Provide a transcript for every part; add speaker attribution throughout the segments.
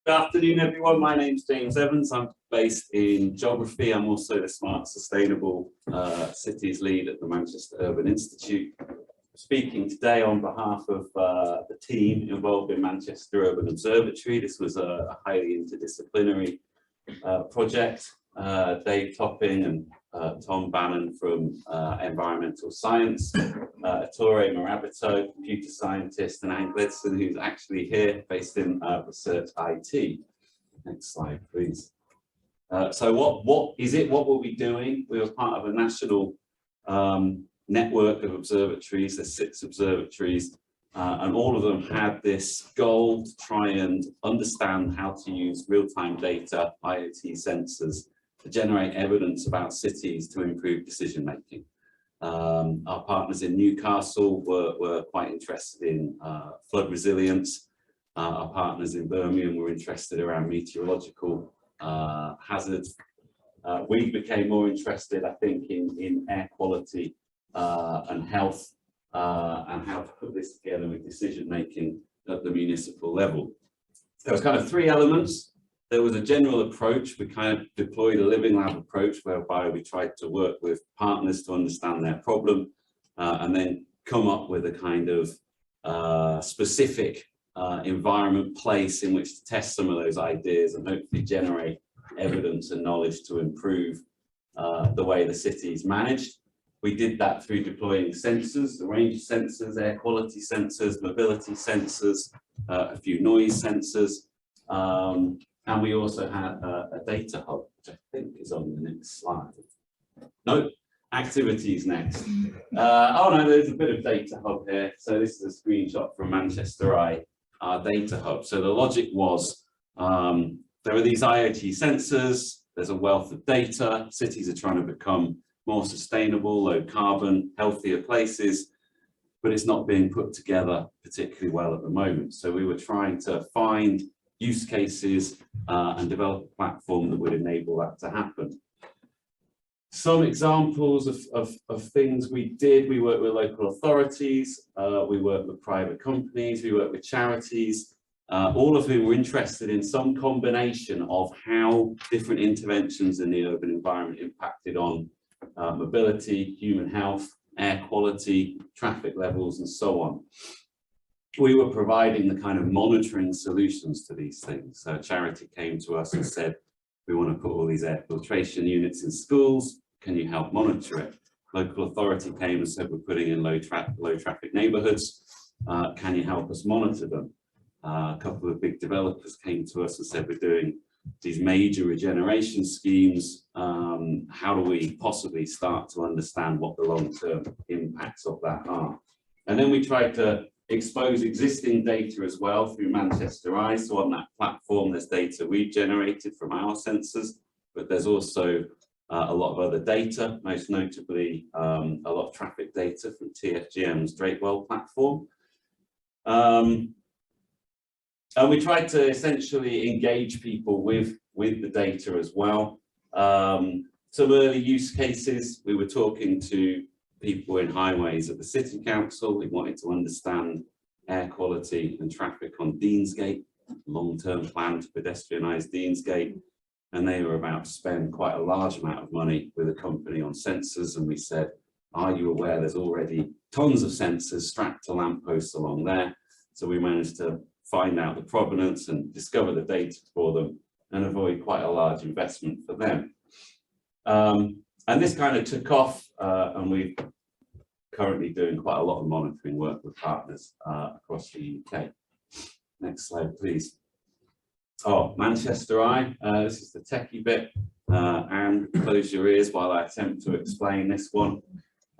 Speaker 1: Good afternoon, everyone. My name's James Evans. I'm based in geography. I'm also the Smart Sustainable Cities Lead at the Manchester Urban Institute. Speaking today on behalf of the team involved in Manchester Urban Observatory. This was a highly interdisciplinary project. Dave Topping and Tom Bannon from Environmental Science, Ettore Morabito, computer scientist, and Anne Gledson, who's actually here, based in Research IT. Next slide, please. So what is it? What were we doing? We were part of a national network of observatories. There's 6 observatories, and all of them had this goal to try and understand how to use real-time data, IoT sensors, to generate evidence about cities to improve decision making. Our partners in Newcastle were quite interested in flood resilience. Our partners in Birmingham were interested around meteorological hazards. We became more interested, I think, in air quality and health, and how to put this together with decision making at the municipal level. There was kind of 3 elements. There was a general approach. We kind of deployed a living lab approach whereby we tried to work with partners to understand their problem and then come up with a kind of specific environment, place in which to test some of those ideas and hopefully generate evidence and knowledge to improve the way the city is managed. We did that through deploying sensors, a range of sensors, air quality sensors, mobility sensors, a few noise sensors. And we also had a data hub, which I think is on the next slide. No, activities next. Oh no, there's a bit of data hub here. So this is a screenshot from Manchester Eye, our data hub. So the logic was, there are these IoT sensors, there's a wealth of data, cities are trying to become more sustainable, low carbon, healthier places, but it's not being put together particularly well at the moment. So we were trying to find use cases and develop a platform that would enable that to happen. Some examples of things we did: we worked with local authorities, we worked with private companies, we worked with charities, all of whom were interested in some combination of how different interventions in the urban environment impacted on mobility, human health, air quality, traffic levels, and so on. We were providing the kind of monitoring solutions to these things. So a charity came to us and said, we want to put all these air filtration units in schools. Can you help monitor it? Local authority came and said, we're putting in low traffic neighborhoods. Can you help us monitor them? A couple of big developers came to us and said, we're doing these major regeneration schemes. How do we possibly start to understand what the long-term impacts of that are? And then we tried to expose existing data as well through Manchester Eye. So on that platform, there's data we've generated from our sensors, but there's also a lot of other data, most notably a lot of traffic data from TFGM's Drakewell platform. And we tried to essentially engage people with the data as well. Some early use cases, we were talking to people in highways at the City Council. We wanted to understand air quality and traffic on Deansgate, long-term plan to pedestrianise Deansgate. And they were about to spend quite a large amount of money with a company on sensors. And we said, are you aware there's already tons of sensors strapped to lampposts along there? So we managed to find out the provenance and discover the data for them and avoid quite a large investment for them. And this kind of took off, and we're currently doing quite a lot of monitoring work with partners across the UK. Next slide, please. Oh, Manchester Eye, this is the techie bit, and close your ears while I attempt to explain this one.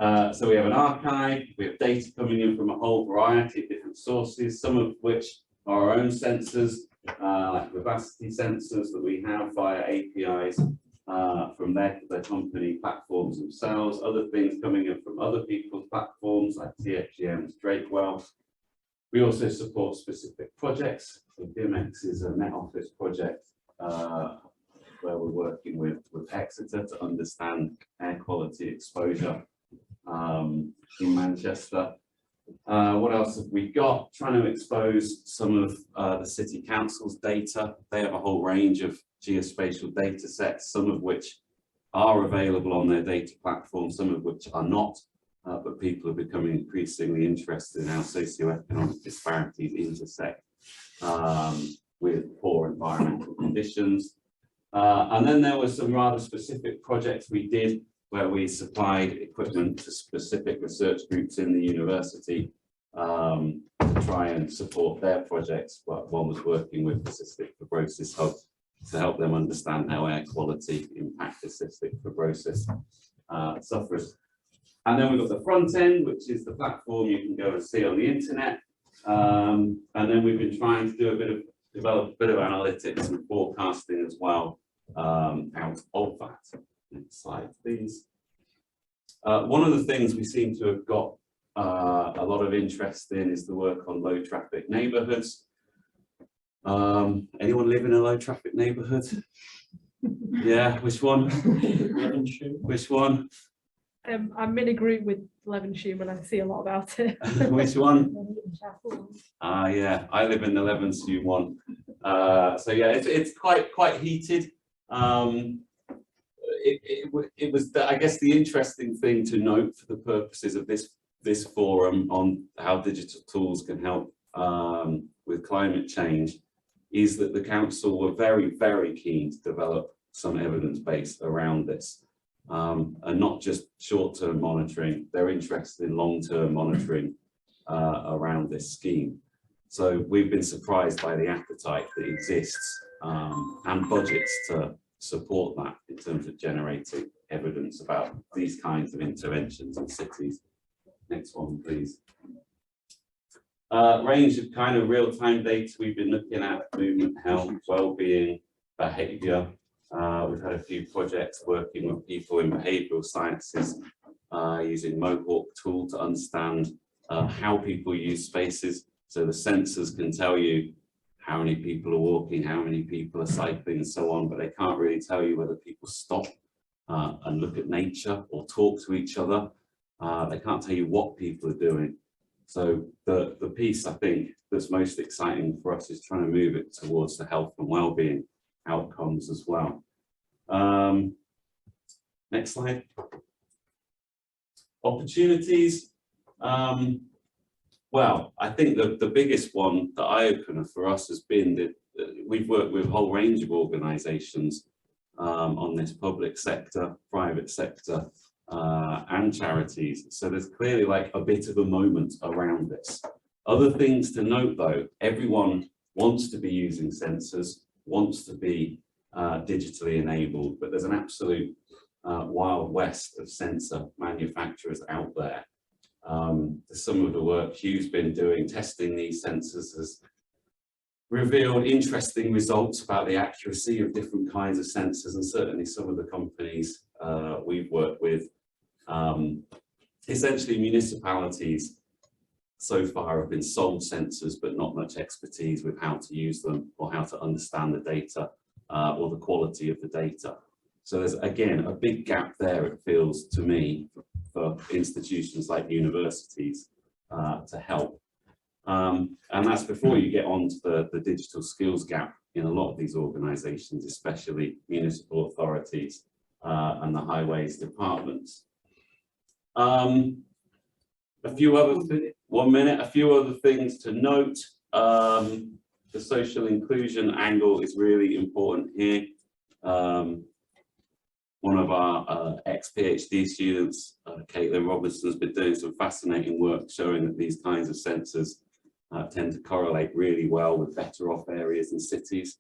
Speaker 1: So we have an archive, we have data coming in from a whole variety of different sources, some of which are our own sensors, like vivacity sensors that we have via APIs from their company platforms themselves, other things coming in from other people's platforms like TFGM's Drakewell. We also support specific projects. So DMX is a Net Office project where we're working with Exeter to understand air quality exposure in Manchester. What else have we got? Trying to expose some of the City Council's data. They have a whole range of geospatial data sets, some of which are available on their data platform, some of which are not, but people are becoming increasingly interested in how socioeconomic disparities intersect with poor environmental conditions. And then there were some rather specific projects we did where we supplied equipment to specific research groups in the university to try and support their projects. But one was working with the Cystic Fibrosis Hub to help them understand how air quality impacts cystic fibrosis sufferers. And then we've got the front end, which is the platform you can go and see on the internet. And then we've been trying to do develop a bit of analytics and forecasting as well out of that. Next slide, please. One of the things we seem to have got a lot of interest in is the work on low traffic neighbourhoods. Anyone live in a low traffic neighbourhood? Yeah, which one? Which one?
Speaker 2: I'm in a group with Levenshulme and I see a lot about it.
Speaker 1: Which one? Yeah, I live in the Levenshulme one. So yeah, it's quite heated. It was, I guess, the interesting thing to note for the purposes of this forum on how digital tools can help with climate change is that the council were very, very keen to develop some evidence base around this. And not just short-term monitoring, they're interested in long-term monitoring around this scheme. So we've been surprised by the appetite that exists and budgets to support that in terms of generating evidence about these kinds of interventions in cities. Next one, please. Range of kind of real-time data we've been looking at: movement, health, well-being, behaviour. We've had a few projects working with people in behavioural sciences using Mohawk tool to understand how people use spaces. So the sensors can tell you how many people are walking, how many people are cycling and so on, but they can't really tell you whether people stop and look at nature or talk to each other. They can't tell you what people are doing. So the piece I think that's most exciting for us is trying to move it towards the health and well-being outcomes as well. Next slide. Opportunities. Well, I think the biggest one, the eye-opener for us has been that we've worked with a whole range of organisations on this, public sector, private sector, and charities. So there's clearly like a bit of a moment around this. Other things to note though, everyone wants to be using sensors, wants to be digitally enabled, but there's an absolute wild west of sensor manufacturers out there. Some of the work Hugh's been doing testing these sensors has revealed interesting results about the accuracy of different kinds of sensors, and certainly some of the companies we've worked with, essentially municipalities so far have been sold sensors but not much expertise with how to use them or how to understand the data or the quality of the data. So there's again a big gap there, it feels to me, for institutions like universities to help. And that's before you get on to the digital skills gap in a lot of these organisations, especially municipal authorities and the highways departments. A few other things to note. The social inclusion angle is really important here. One of our ex-PhD students, Caitlin Robinson, has been doing some fascinating work showing that these kinds of sensors tend to correlate really well with better off areas in cities,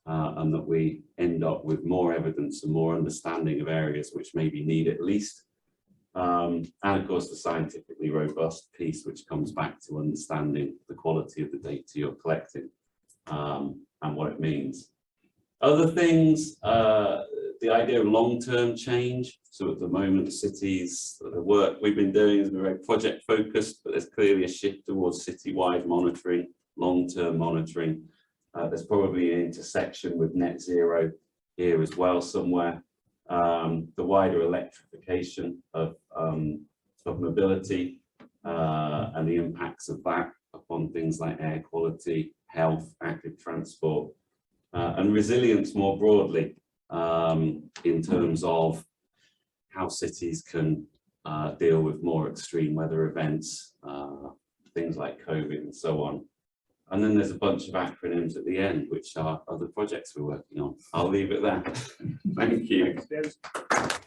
Speaker 1: and that we end up with more evidence and more understanding of areas which maybe need it least. And of course the scientifically robust piece, which comes back to understanding the quality of the data you're collecting and what it means. Other things, the idea of long-term change. So at the moment, cities, the work we've been doing has been very project focused, but there's clearly a shift towards citywide monitoring, long-term monitoring. There's probably an intersection with net zero here as well somewhere. The wider electrification of mobility, and the impacts of that upon things like air quality, health, active transport, and resilience more broadly, in terms of how cities can deal with more extreme weather events, things like COVID and so on. And then there's a bunch of acronyms at the end, which are other projects we're working on. I'll leave it there. Thank you.
Speaker 3: Thanks, Des.